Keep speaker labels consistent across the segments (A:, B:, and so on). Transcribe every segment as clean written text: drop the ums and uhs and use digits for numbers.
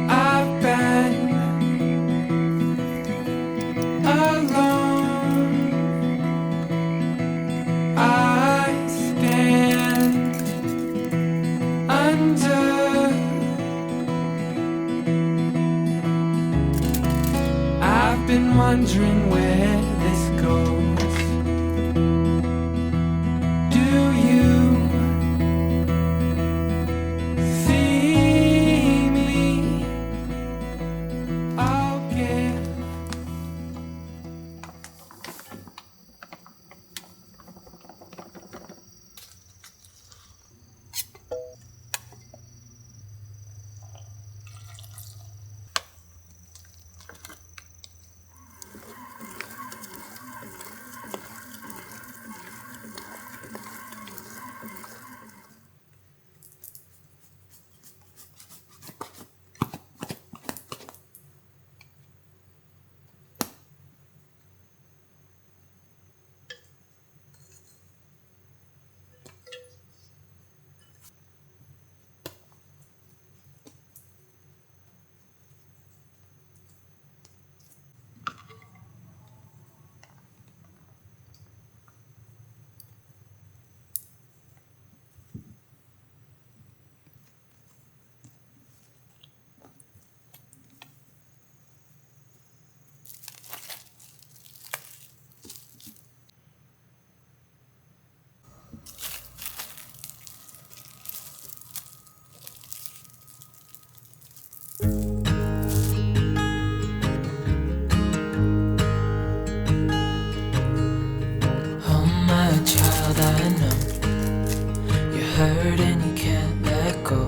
A: I've been alone. I stand under. I've been wondering where this goes. Do you see me? I'll give.
B: Oh my child, I know you're hurt and you can't let go.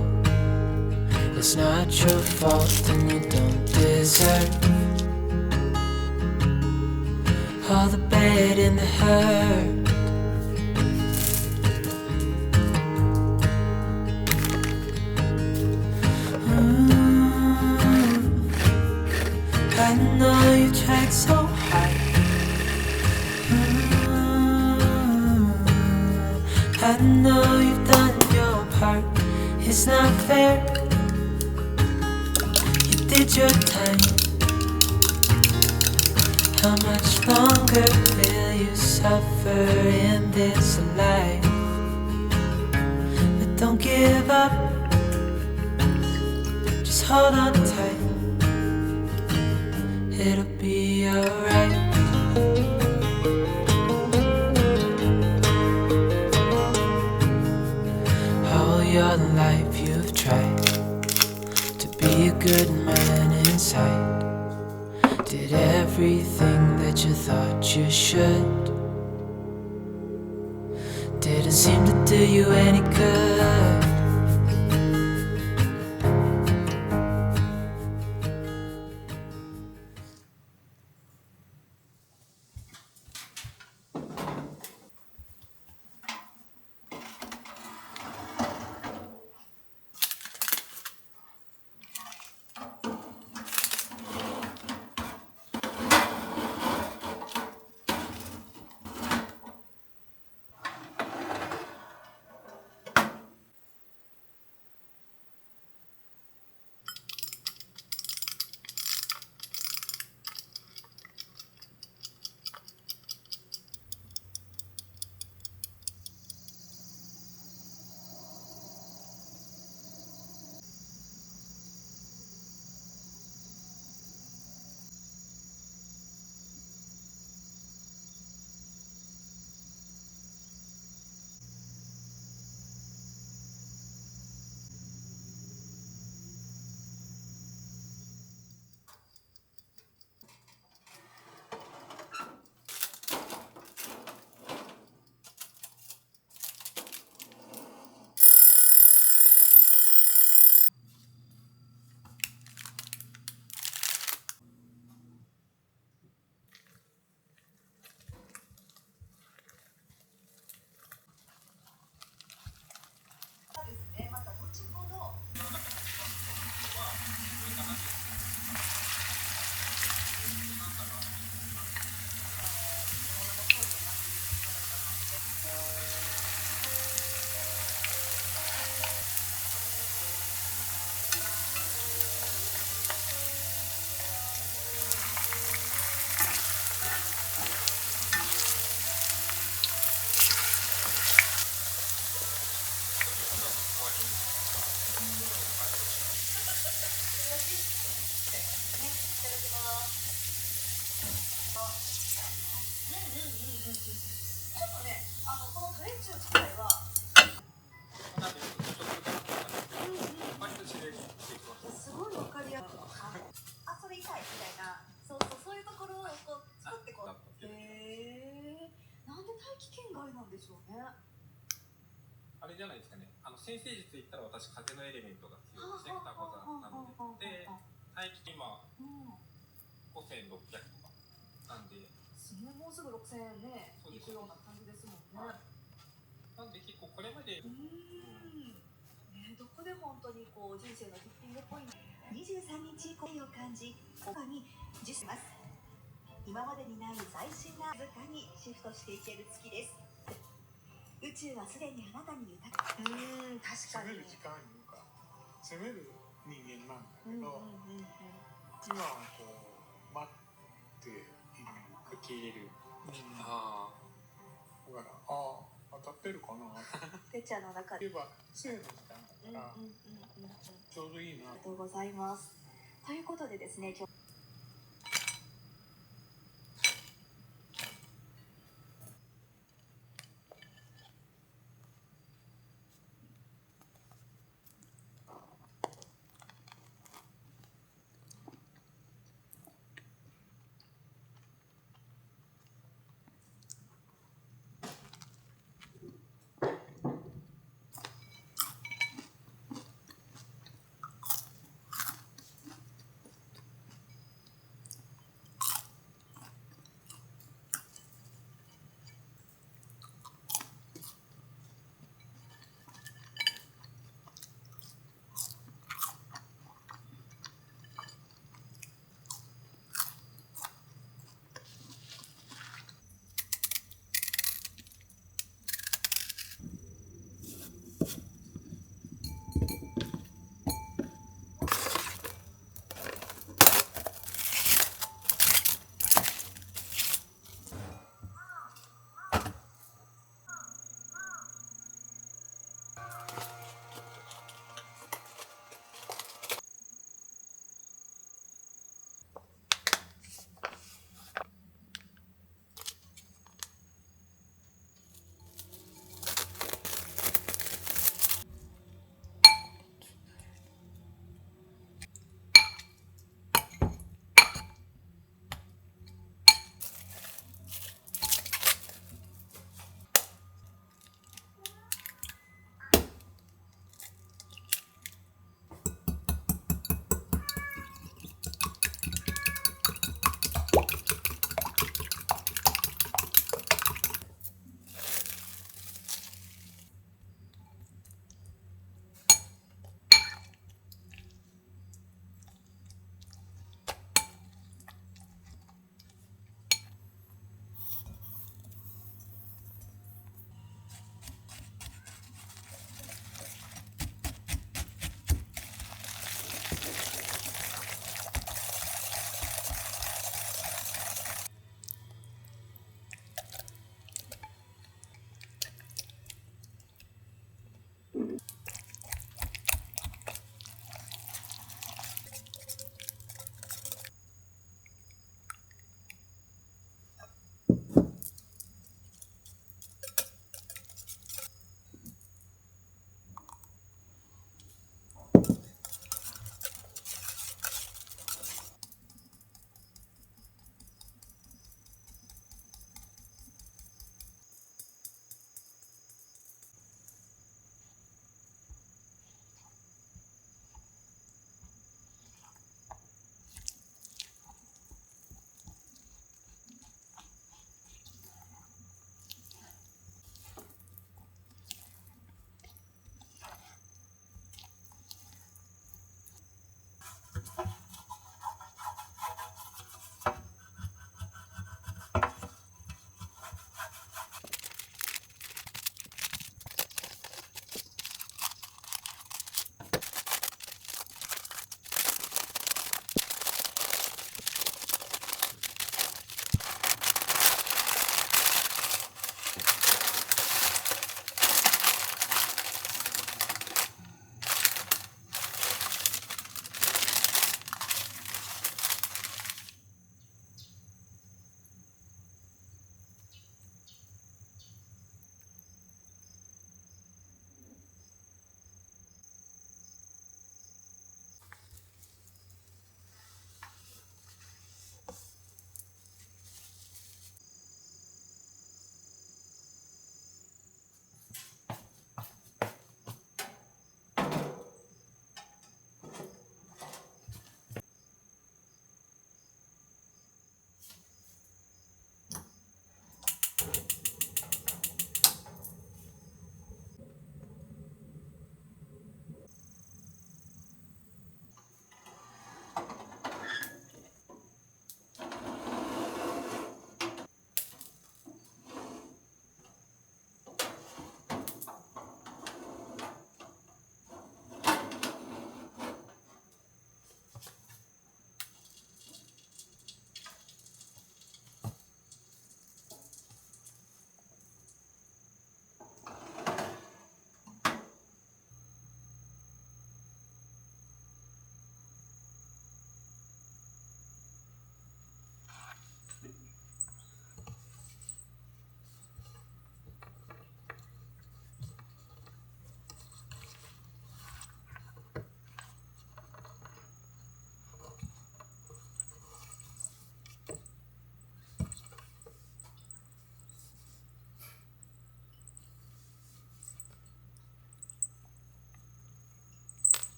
B: It's not your fault and you don't deserve all the bad and the hurt. I know you tried so hard. I know you've done your part. It's not fair. You did your time. How much longer will you suffer in this life? But don't give up. Just hold on tight. It'll be alright. All your life you've tried to be a good man inside. Did everything that you thought you should. Didn't seem to do you any good.
C: あれじゃないですかね。先生術言ったら私風のエレメントが強いですね。双子座なので。で、大気今5600とかなんで。
D: もうすぐ6000円ね、いくような感じですもんね。
C: はい、なんで結構これまで。
D: どこで本当にこう人生のティッピングポイント。23日恋を感じ、他に実ます。今までにない最新な図鑑にシフトしていける月です。宇宙はすでにあなたに豊か。確かに。
E: 攻める時間いうか、攻める人間なんだけど、今はこう待っている、
C: 受け入れる。
E: ああ、だから当たってるかな。
D: てっちゃんの中で。
E: 言えば生の時間だからちょうどいいな。
D: ありがとうございます。ということでですね、今日。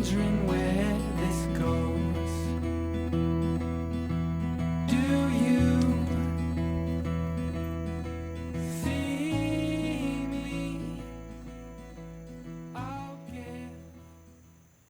A: wondering where this goes.